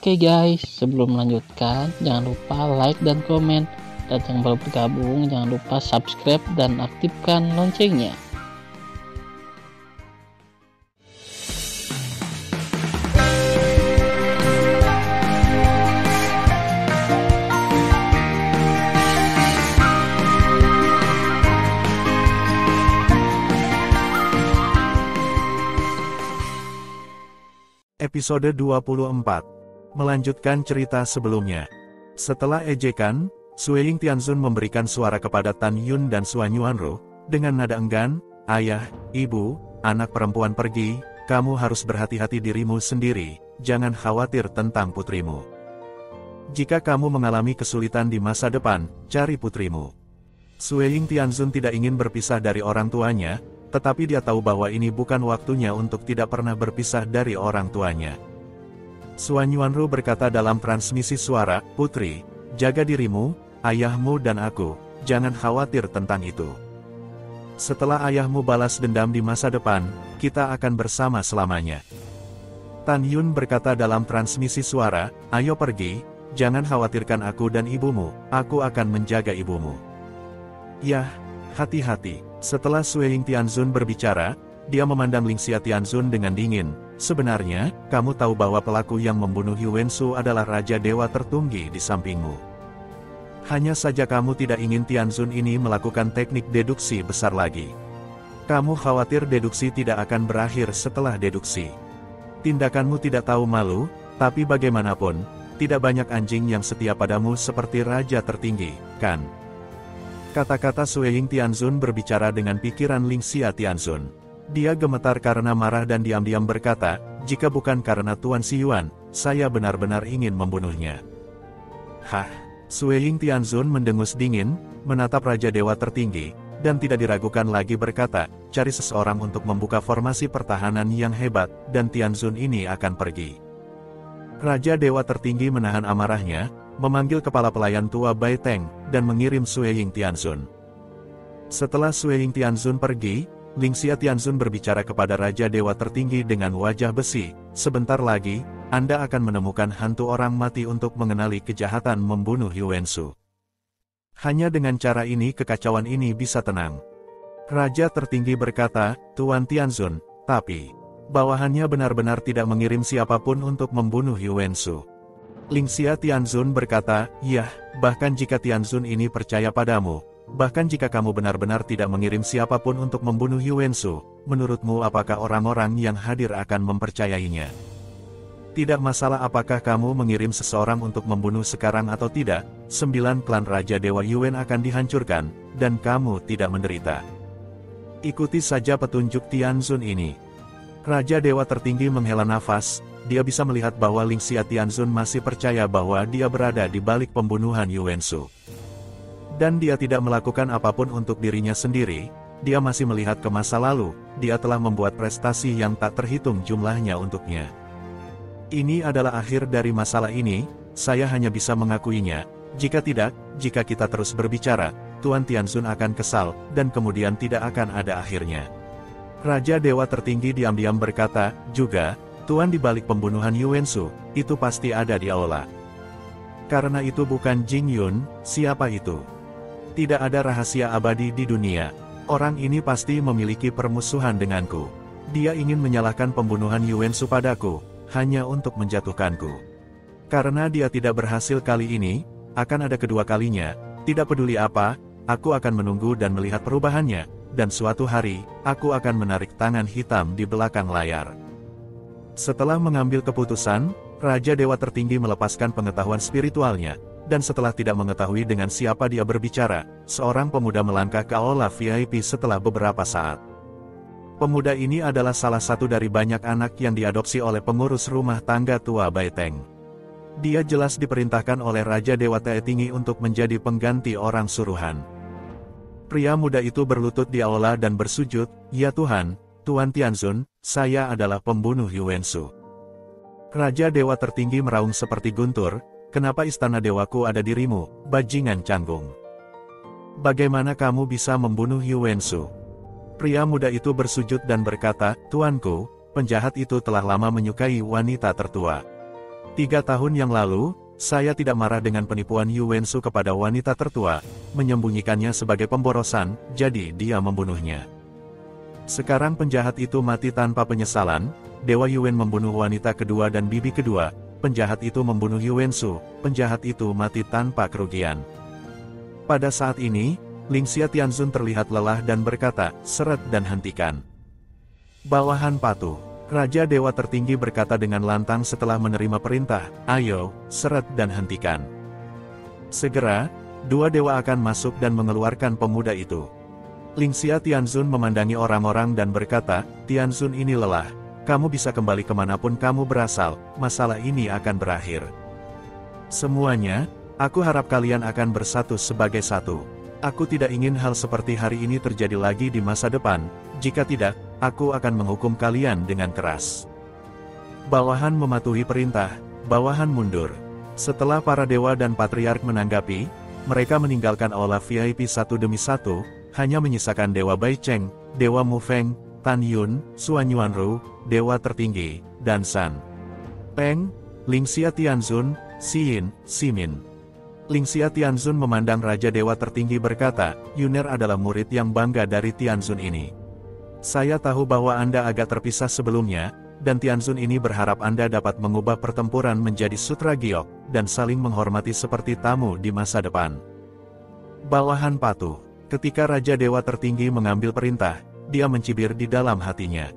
Oke guys, sebelum melanjutkan, jangan lupa like dan komen. Dan yang baru bergabung, jangan lupa subscribe dan aktifkan loncengnya. Episode 24. Melanjutkan cerita sebelumnya. Setelah ejekan, Sue Ying-tianzun memberikan suara kepada Tan Yun dan Suan Yuanru, dengan nada enggan, "Ayah, ibu, anak perempuan pergi, kamu harus berhati-hati dirimu sendiri, jangan khawatir tentang putrimu. Jika kamu mengalami kesulitan di masa depan, cari putrimu." Sue Ying-tianzun tidak ingin berpisah dari orang tuanya, tetapi dia tahu bahwa ini bukan waktunya untuk tidak pernah berpisah dari orang tuanya. Suan Yuanru berkata dalam transmisi suara, "Putri, jaga dirimu, ayahmu dan aku, jangan khawatir tentang itu. Setelah ayahmu balas dendam di masa depan, kita akan bersama selamanya." Tan Yun berkata dalam transmisi suara, "Ayo pergi, jangan khawatirkan aku dan ibumu, aku akan menjaga ibumu." Yah, hati-hati. Setelah Sue Ying-tianzun berbicara, dia memandang Ling Xia-tianzun dengan dingin. "Sebenarnya, kamu tahu bahwa pelaku yang membunuh Yuansu adalah Raja Dewa tertinggi di sampingmu. Hanya saja kamu tidak ingin Tianzun ini melakukan teknik deduksi besar lagi. Kamu khawatir deduksi tidak akan berakhir setelah deduksi. Tindakanmu tidak tahu malu, tapi bagaimanapun, tidak banyak anjing yang setia padamu seperti Raja tertinggi, kan?" Kata-kata Sue Ying-tianzun berbicara dengan pikiran Ling Xia-tianzun. Dia gemetar karena marah dan diam-diam berkata, "Jika bukan karena Tuan Xiyuan, saya benar-benar ingin membunuhnya." Hah? Sue Ying-tianzun mendengus dingin, menatap Raja Dewa tertinggi, dan tidak diragukan lagi berkata, "Cari seseorang untuk membuka formasi pertahanan yang hebat, dan Tianzun ini akan pergi." Raja Dewa tertinggi menahan amarahnya, memanggil kepala pelayan tua Bai Teng, dan mengirim Sue Ying-tianzun. Setelah Sue Ying-tianzun pergi, Ling Xia-tianzun berbicara kepada Raja Dewa tertinggi dengan wajah besi, "Sebentar lagi, Anda akan menemukan hantu orang mati untuk mengenali kejahatan membunuh Yuansu. Hanya dengan cara ini kekacauan ini bisa tenang." Raja tertinggi berkata, "Tuan Tianzun, tapi bawahannya benar-benar tidak mengirim siapapun untuk membunuh Yuansu." Ling Xia-tianzun berkata, "Yah, bahkan jika Tianzun ini percaya padamu, bahkan jika kamu benar-benar tidak mengirim siapapun untuk membunuh Yuansu, menurutmu apakah orang-orang yang hadir akan mempercayainya? Tidak masalah apakah kamu mengirim seseorang untuk membunuh sekarang atau tidak, 9 klan Raja Dewa Yuan akan dihancurkan, dan kamu tidak menderita. Ikuti saja petunjuk Tianzun ini." Raja Dewa tertinggi menghela nafas. Dia bisa melihat bahwa Ling Xia-tianzun masih percaya bahwa dia berada di balik pembunuhan Yuansu. Dan dia tidak melakukan apapun untuk dirinya sendiri, dia masih melihat ke masa lalu, dia telah membuat prestasi yang tak terhitung jumlahnya untuknya. Ini adalah akhir dari masalah ini, saya hanya bisa mengakuinya. Jika tidak, jika kita terus berbicara, Tuan Tianzun akan kesal, dan kemudian tidak akan ada akhirnya. Raja Dewa tertinggi diam-diam berkata, "Juga, Tuan di balik pembunuhan Yuansu, itu pasti ada di aula. Karena itu bukan Jing Yun, siapa itu? Tidak ada rahasia abadi di dunia. Orang ini pasti memiliki permusuhan denganku. Dia ingin menyalahkan pembunuhan Yuansu padaku, hanya untuk menjatuhkanku. Karena dia tidak berhasil kali ini, akan ada kedua kalinya, tidak peduli apa, aku akan menunggu dan melihat perubahannya, dan suatu hari, aku akan menarik tangan hitam di belakang layar." Setelah mengambil keputusan, Raja Dewa tertinggi melepaskan pengetahuan spiritualnya, dan setelah tidak mengetahui dengan siapa dia berbicara, seorang pemuda melangkah ke aula VIP setelah beberapa saat. Pemuda ini adalah salah satu dari banyak anak yang diadopsi oleh pengurus rumah tangga tua Bai Teng. Dia jelas diperintahkan oleh Raja Dewa tertinggi untuk menjadi pengganti orang suruhan. Pria muda itu berlutut di aula dan bersujud, "Ya Tuhan, Tuan Tianzun, saya adalah pembunuh Yuansu." Raja Dewa tertinggi meraung seperti guntur, "Kenapa istana dewaku ada dirimu, bajingan canggung? Bagaimana kamu bisa membunuh Yuansu?" Pria muda itu bersujud dan berkata, "Tuanku, penjahat itu telah lama menyukai wanita tertua. 3 tahun yang lalu, saya tidak marah dengan penipuan Yu Wensu kepada wanita tertua, menyembunyikannya sebagai pemborosan, jadi dia membunuhnya. Sekarang penjahat itu mati tanpa penyesalan, Dewa Yuwen membunuh wanita kedua dan bibi kedua, penjahat itu membunuh Yu Wensu, penjahat itu mati tanpa kerugian. Pada saat ini, Lingxia Tianzun terlihat lelah dan berkata, "Seret dan hentikan." Bawahan patuh. Raja Dewa Tertinggi berkata dengan lantang setelah menerima perintah, "Ayo, seret dan hentikan." Segera, 2 dewa akan masuk dan mengeluarkan pemuda itu. Lingxia Tianzun memandangi orang-orang dan berkata, "Tianzun ini lelah, kamu bisa kembali kemanapun kamu berasal, masalah ini akan berakhir. Semuanya, aku harap kalian akan bersatu sebagai satu. Aku tidak ingin hal seperti hari ini terjadi lagi di masa depan, jika tidak, aku akan menghukum kalian dengan keras." Bawahan mematuhi perintah, bawahan mundur. Setelah para dewa dan patriark menanggapi, mereka meninggalkan aula VIP satu demi satu, hanya menyisakan Dewa Bai Cheng, Dewa Mu Feng, Tan Yun, Suan Yuanru, Dewa Tertinggi, dan San Peng, Lingxia Tianzun, Xiyin, Ximin. Lingxia Tianzun memandang Raja Dewa Tertinggi berkata, "Yuner adalah murid yang bangga dari Tianzun ini. Saya tahu bahwa Anda agak terpisah sebelumnya, dan Tianzun ini berharap Anda dapat mengubah pertempuran menjadi sutra giok, dan saling menghormati seperti tamu di masa depan." Bawahan patuh. Ketika Raja Dewa Tertinggi mengambil perintah, dia mencibir di dalam hatinya.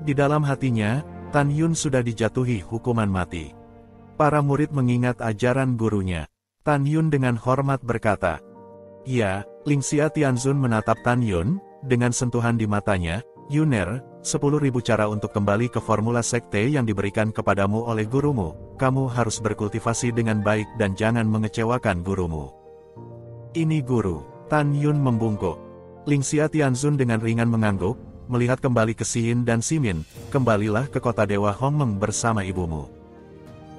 Di dalam hatinya, Tan Yun sudah dijatuhi hukuman mati. Para murid mengingat ajaran gurunya. Tan Yun dengan hormat berkata, "Ya." Lingxia Tianzun menatap Tan Yun, dengan sentuhan di matanya, "Yuner, 10.000 cara untuk kembali ke formula sekte yang diberikan kepadamu oleh gurumu. Kamu harus berkultivasi dengan baik dan jangan mengecewakan gurumu." "Ini guru." Tan Yun membungkuk. Lingxia Tianzun dengan ringan mengangguk, melihat kembali ke Xiyin dan Ximin, "Kembalilah ke kota Dewa Hongmeng bersama ibumu."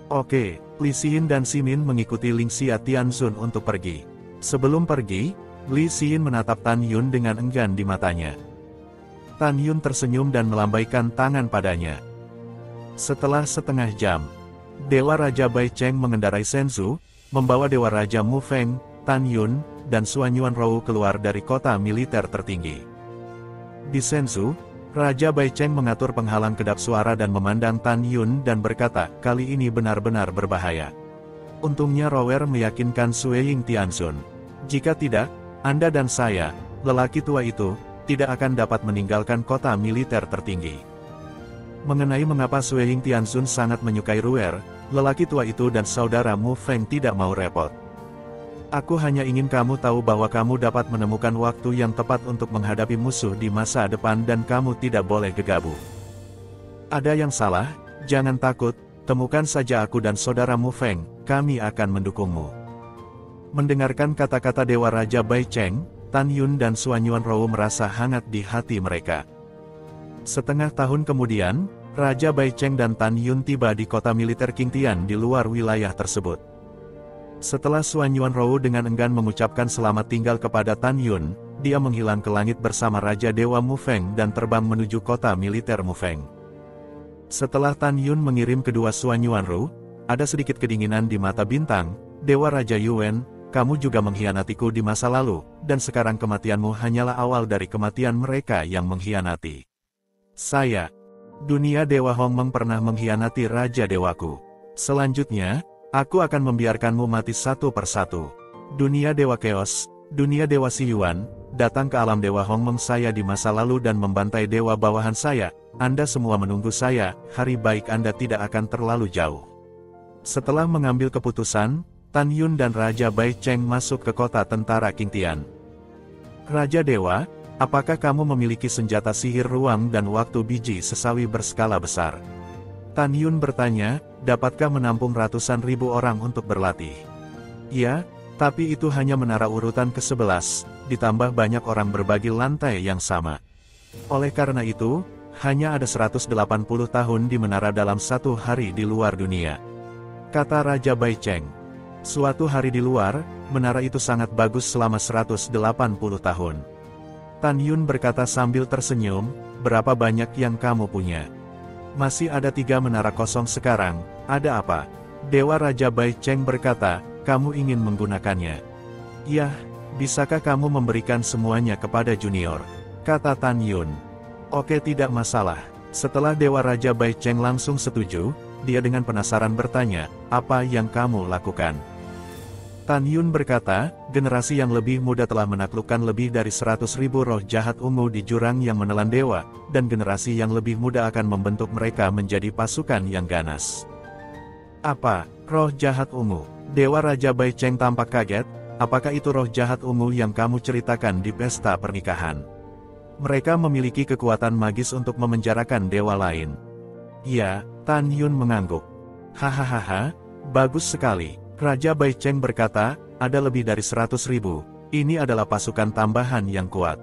Oke, Li Xiyin dan Ximin mengikuti Lingxia Tianzun untuk pergi. Sebelum pergi, Li Xiyin menatap Tan Yun dengan enggan di matanya. Tan Yun tersenyum dan melambaikan tangan padanya. Setelah setengah jam, Dewa Raja Bai Cheng mengendarai Shenzhou, membawa Dewa Raja Mu Feng, Tan Yun, dan Suan Yuanrou keluar dari kota militer tertinggi. Di Shenzhou, Raja Bai Cheng mengatur penghalang kedap suara dan memandang Tan Yun dan berkata, "Kali ini benar-benar berbahaya." Untungnya Rower meyakinkan Sueying Tianzun. "Jika tidak, Anda dan saya, lelaki tua itu, tidak akan dapat meninggalkan kota militer tertinggi." Mengenai mengapa Sueying Tianzun sangat menyukai Rower, lelaki tua itu dan saudara Mu Feng tidak mau repot. "Aku hanya ingin kamu tahu bahwa kamu dapat menemukan waktu yang tepat untuk menghadapi musuh di masa depan dan kamu tidak boleh gegabah. Ada yang salah, jangan takut, temukan saja aku dan saudara Mu Feng, kami akan mendukungmu." Mendengarkan kata-kata Dewa Raja Bai Cheng, Tan Yun dan Suan Yuanrou merasa hangat di hati mereka. Setengah tahun kemudian, Raja Bai Cheng dan Tan Yun tiba di kota militer Qingtian di luar wilayah tersebut. Setelah Suan Yuanrou dengan enggan mengucapkan selamat tinggal kepada Tan Yun, dia menghilang ke langit bersama Raja Dewa Mu Feng dan terbang menuju kota militer Mu Feng. Setelah Tan Yun mengirim kedua Suan Yuanrou, ada sedikit kedinginan di mata bintang. "Dewa Raja Yuan, kamu juga mengkhianatiku di masa lalu, dan sekarang kematianmu hanyalah awal dari kematian mereka yang mengkhianati saya. Dunia Dewa Hongmeng pernah mengkhianati Raja Dewaku. Selanjutnya, aku akan membiarkanmu mati satu persatu. Dunia Dewa Chaos, dunia Dewa Siyuan, datang ke alam Dewa Hongmeng saya di masa lalu dan membantai dewa bawahan saya. Anda semua menunggu saya, hari baik Anda tidak akan terlalu jauh." Setelah mengambil keputusan, Tan Yun dan Raja Bai Cheng masuk ke kota tentara Qingtian. "Raja Dewa, apakah kamu memiliki senjata sihir ruang dan waktu biji sesawi berskala besar?" Tan Yun bertanya, "Dapatkah menampung ratusan ribu orang untuk berlatih?" "Ya, tapi itu hanya menara urutan ke-11, ditambah banyak orang berbagi lantai yang sama. Oleh karena itu, hanya ada 180 tahun di menara dalam satu hari di luar dunia," kata Raja Bai Cheng. "Suatu hari di luar, menara itu sangat bagus selama 180 tahun. Tan Yun berkata sambil tersenyum, "Berapa banyak yang kamu punya?" Masih ada 3 menara kosong sekarang, ada apa? Dewa Raja Bai Cheng berkata, kamu ingin menggunakannya. Yah, bisakah kamu memberikan semuanya kepada junior? Kata Tan Yun. Oke, tidak masalah. Setelah Dewa Raja Bai Cheng langsung setuju, dia dengan penasaran bertanya, apa yang kamu lakukan? Tan Yun berkata, generasi yang lebih muda telah menaklukkan lebih dari 100.000 roh jahat ungu di jurang yang menelan dewa, dan generasi yang lebih muda akan membentuk mereka menjadi pasukan yang ganas. Apa, roh jahat ungu? Dewa Raja Bai Cheng tampak kaget, apakah itu roh jahat ungu yang kamu ceritakan di pesta pernikahan? Mereka memiliki kekuatan magis untuk memenjarakan dewa lain. Ya, Tan Yun mengangguk. Hahaha, bagus sekali. Raja Bai Cheng berkata, ada lebih dari 100.000, ini adalah pasukan tambahan yang kuat.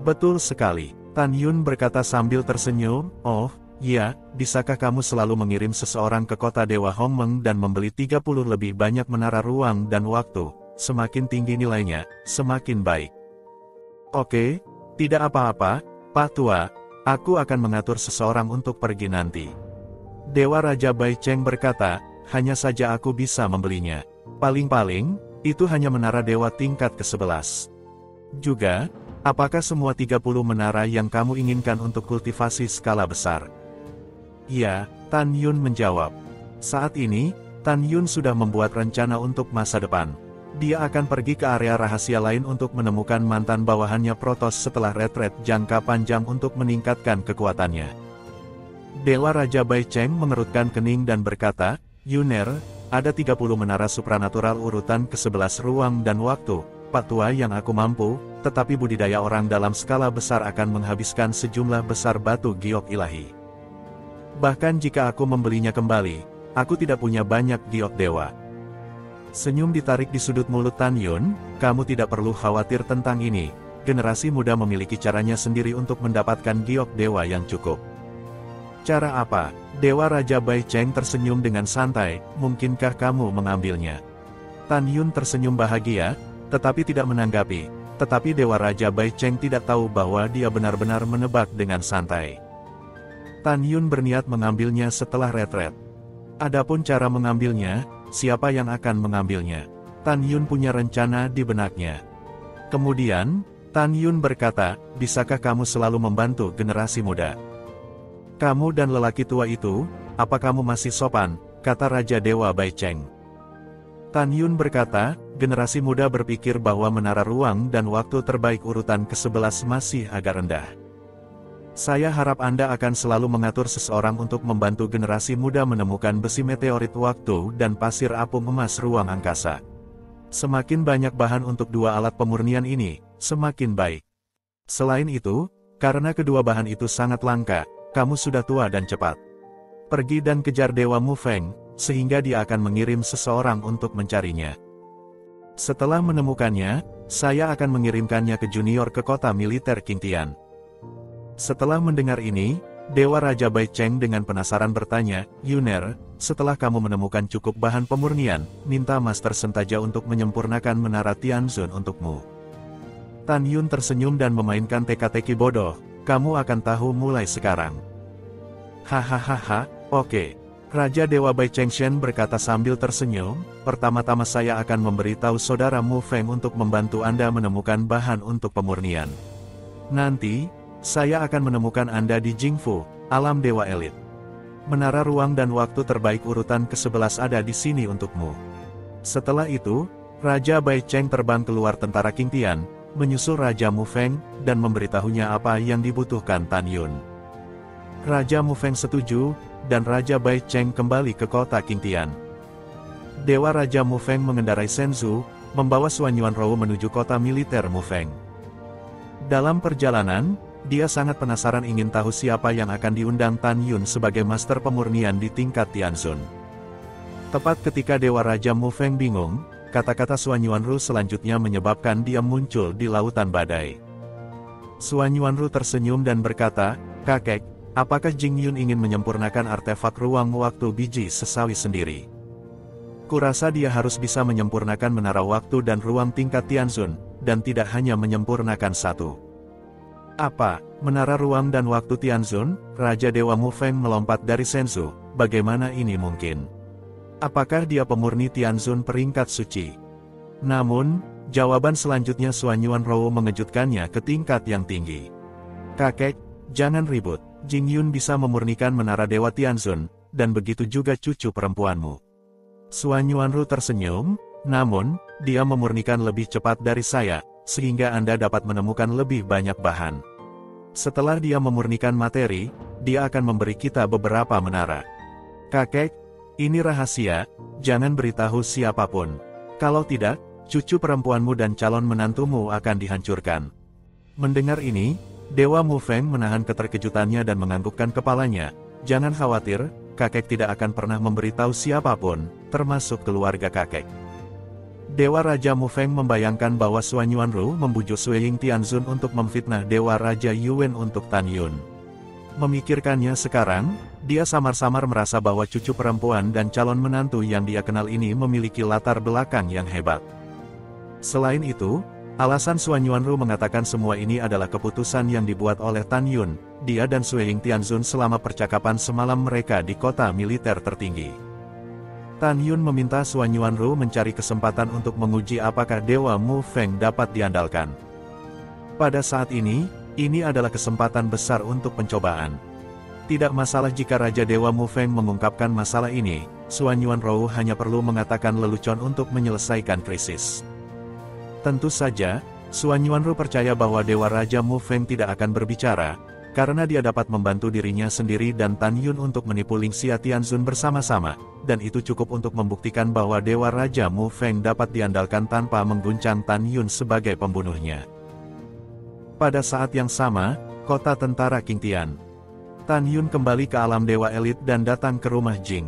Betul sekali, Tan Yun berkata sambil tersenyum, oh, ya, bisakah kamu selalu mengirim seseorang ke kota Dewa Hongmeng dan membeli 30 lebih banyak menara ruang dan waktu, semakin tinggi nilainya, semakin baik. Oke, tidak apa-apa, Pak Tua, aku akan mengatur seseorang untuk pergi nanti. Dewa Raja Bai Cheng berkata, hanya saja aku bisa membelinya. Paling-paling, itu hanya menara dewa tingkat ke-11. Juga, apakah semua 30 menara yang kamu inginkan untuk kultivasi skala besar? Ya, Tan Yun menjawab. Saat ini, Tan Yun sudah membuat rencana untuk masa depan. Dia akan pergi ke area rahasia lain untuk menemukan mantan bawahannya Protoss setelah retret jangka panjang untuk meningkatkan kekuatannya. Dewa Raja Bai Cheng mengerutkan kening dan berkata, Yuner, ada 30 menara supranatural urutan ke-11 ruang dan waktu, Pak Tua yang aku mampu, tetapi budidaya orang dalam skala besar akan menghabiskan sejumlah besar batu giok ilahi. Bahkan jika aku membelinya kembali, aku tidak punya banyak giok dewa. Senyum ditarik di sudut mulut Tan Yun, kamu tidak perlu khawatir tentang ini, generasi muda memiliki caranya sendiri untuk mendapatkan giok dewa yang cukup. Cara apa? Dewa Raja Bai Cheng tersenyum dengan santai, mungkinkah kamu mengambilnya? Tan Yun tersenyum bahagia, tetapi tidak menanggapi, tetapi Dewa Raja Bai Cheng tidak tahu bahwa dia benar-benar menebak dengan santai. Tan Yun berniat mengambilnya setelah retret. Adapun cara mengambilnya, siapa yang akan mengambilnya? Tan Yun punya rencana di benaknya. Kemudian, Tan Yun berkata, bisakah kamu selalu membantu generasi muda? Kamu dan lelaki tua itu, apa kamu masih sopan? Kata Raja Dewa Bai Cheng. Tan Yun berkata, generasi muda berpikir bahwa menara ruang dan waktu terbaik urutan ke-11 masih agak rendah. Saya harap Anda akan selalu mengatur seseorang untuk membantu generasi muda menemukan besi meteorit waktu dan pasir apung emas ruang angkasa. Semakin banyak bahan untuk 2 alat pemurnian ini, semakin baik. Selain itu, karena kedua bahan itu sangat langka, kamu sudah tua dan cepat. Pergi dan kejar Dewa Mu Feng, sehingga dia akan mengirim seseorang untuk mencarinya. Setelah menemukannya, saya akan mengirimkannya ke junior ke kota militer Qingtian. Setelah mendengar ini, Dewa Raja Bai Cheng dengan penasaran bertanya, Yuner, setelah kamu menemukan cukup bahan pemurnian, minta Master Sentaja untuk menyempurnakan menara Tianzun untukmu. Tan Yun tersenyum dan memainkan teka-teki bodoh. Kamu akan tahu mulai sekarang. Hahaha, oke. Raja Dewa Bai Chengshen berkata sambil tersenyum, pertama-tama saya akan memberitahu saudara Mu Feng untuk membantu Anda menemukan bahan untuk pemurnian. Nanti, saya akan menemukan Anda di Jingfu, alam dewa elit. Menara ruang dan waktu terbaik urutan ke-11 ada di sini untukmu. Setelah itu, Raja Bai Cheng terbang keluar tentara Qingtian, menyusul Raja Mu Feng, dan memberitahunya apa yang dibutuhkan Tan Yun. Raja Mu Feng setuju, dan Raja Bai Cheng kembali ke kota Qingtian. Dewa Raja Mu Feng mengendarai Shenzhou, membawa Suan Yuanrou menuju kota militer Mu Feng. Dalam perjalanan, dia sangat penasaran ingin tahu siapa yang akan diundang Tan Yun sebagai master pemurnian di tingkat Tianzun. Tepat ketika Dewa Raja Mu Feng bingung, kata-kata Suan Yuanrou selanjutnya menyebabkan dia muncul di lautan badai. Suan Yuanrou tersenyum dan berkata, kakek, apakah Jing Yun ingin menyempurnakan artefak ruang waktu biji sesawi sendiri? Kurasa dia harus bisa menyempurnakan menara waktu dan ruang tingkat Tianzun, dan tidak hanya menyempurnakan satu. Apa? Menara ruang dan waktu Tianzun, Raja Dewa Mu Feng melompat dari Senzu. Bagaimana ini mungkin? Apakah dia pemurni Tianzun peringkat suci? Namun, jawaban selanjutnya Xuan Yuanrou mengejutkannya ke tingkat yang tinggi. Kakek, jangan ribut. Jing Yun bisa memurnikan menara Dewa Tianzun, dan begitu juga cucu perempuanmu. Xuan Yuanrou tersenyum, namun, dia memurnikan lebih cepat dari saya, sehingga Anda dapat menemukan lebih banyak bahan. Setelah dia memurnikan materi, dia akan memberi kita beberapa menara. Kakek, ini rahasia, jangan beritahu siapapun. Kalau tidak, cucu perempuanmu dan calon menantumu akan dihancurkan. Mendengar ini, Dewa Mu Feng menahan keterkejutannya dan menganggukkan kepalanya. Jangan khawatir, kakek tidak akan pernah memberitahu siapapun, termasuk keluarga kakek. Dewa Raja Mu Feng membayangkan bahwa Xuan Yuanrou membujuk Sueying Tianzun untuk memfitnah Dewa Raja Yuan untuk Tan Yun. Memikirkannya sekarang, dia samar-samar merasa bahwa cucu perempuan dan calon menantu yang dia kenal ini memiliki latar belakang yang hebat. Selain itu, alasan Xuan Yuanrou mengatakan semua ini adalah keputusan yang dibuat oleh Tan Yun, dia dan Sueying Tianzun selama percakapan semalam mereka di kota militer tertinggi. Tan Yun meminta Xuan Yuanrou mencari kesempatan untuk menguji apakah Dewa Mu Feng dapat diandalkan. Pada saat ini adalah kesempatan besar untuk pencobaan. Tidak masalah jika Raja Dewa Mu Feng mengungkapkan masalah ini, Xuan Yuanrou hanya perlu mengatakan lelucon untuk menyelesaikan krisis. Tentu saja, Xuan Yuanrou percaya bahwa Dewa Raja Mu Feng tidak akan berbicara, karena dia dapat membantu dirinya sendiri dan Tan Yun untuk menipu Ling Xia Tianzun bersama-sama, dan itu cukup untuk membuktikan bahwa Dewa Raja Mu Feng dapat diandalkan tanpa mengguncang Tan Yun sebagai pembunuhnya. Pada saat yang sama, kota tentara Qingtian. Tan Yun kembali ke alam Dewa Elit dan datang ke rumah Jing.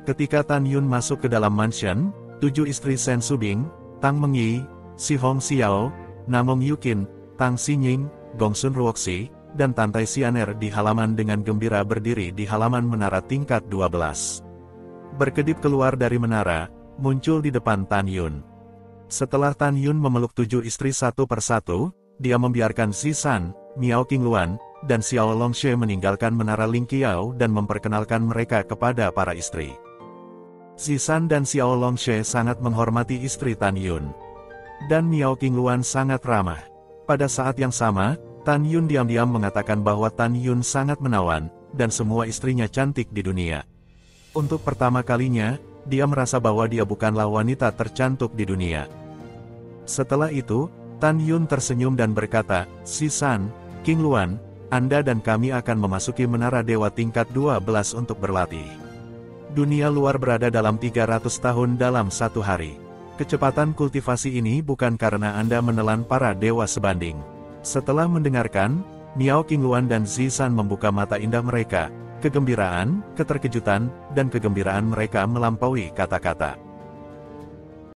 Ketika Tan Yun masuk ke dalam mansion, 7 istri Sen Subing, Tang Mengyi, Si Hong Xiao, Namong Yukin, Tang Xinying, Gongsun Ruoxi, dan Tantai Xianer di halaman dengan gembira berdiri di halaman menara tingkat 12. Berkedip keluar dari menara, muncul di depan Tan Yun. Setelah Tan Yun memeluk 7 istri satu persatu, dia membiarkan Zisan, Miao Qingluan, dan Xiao Longshe meninggalkan menara Ling Qiao dan memperkenalkan mereka kepada para istri. Zisan dan Xiao Longshe sangat menghormati istri Tan Yun. Dan Miao Qingluan sangat ramah. Pada saat yang sama, Tan Yun diam-diam mengatakan bahwa Tan Yun sangat menawan, dan semua istrinya cantik di dunia. Untuk pertama kalinya, dia merasa bahwa dia bukanlah wanita tercantik di dunia. Setelah itu, Tan Yun tersenyum dan berkata, "Zisan, Qingluan, Anda dan kami akan memasuki menara dewa tingkat 12 untuk berlatih. Dunia luar berada dalam 300 tahun dalam satu hari. Kecepatan kultivasi ini bukan karena Anda menelan para dewa sebanding." Setelah mendengarkan, Miao Qingluan dan Zisan membuka mata indah mereka. Kegembiraan, keterkejutan, dan kegembiraan mereka melampaui kata-kata.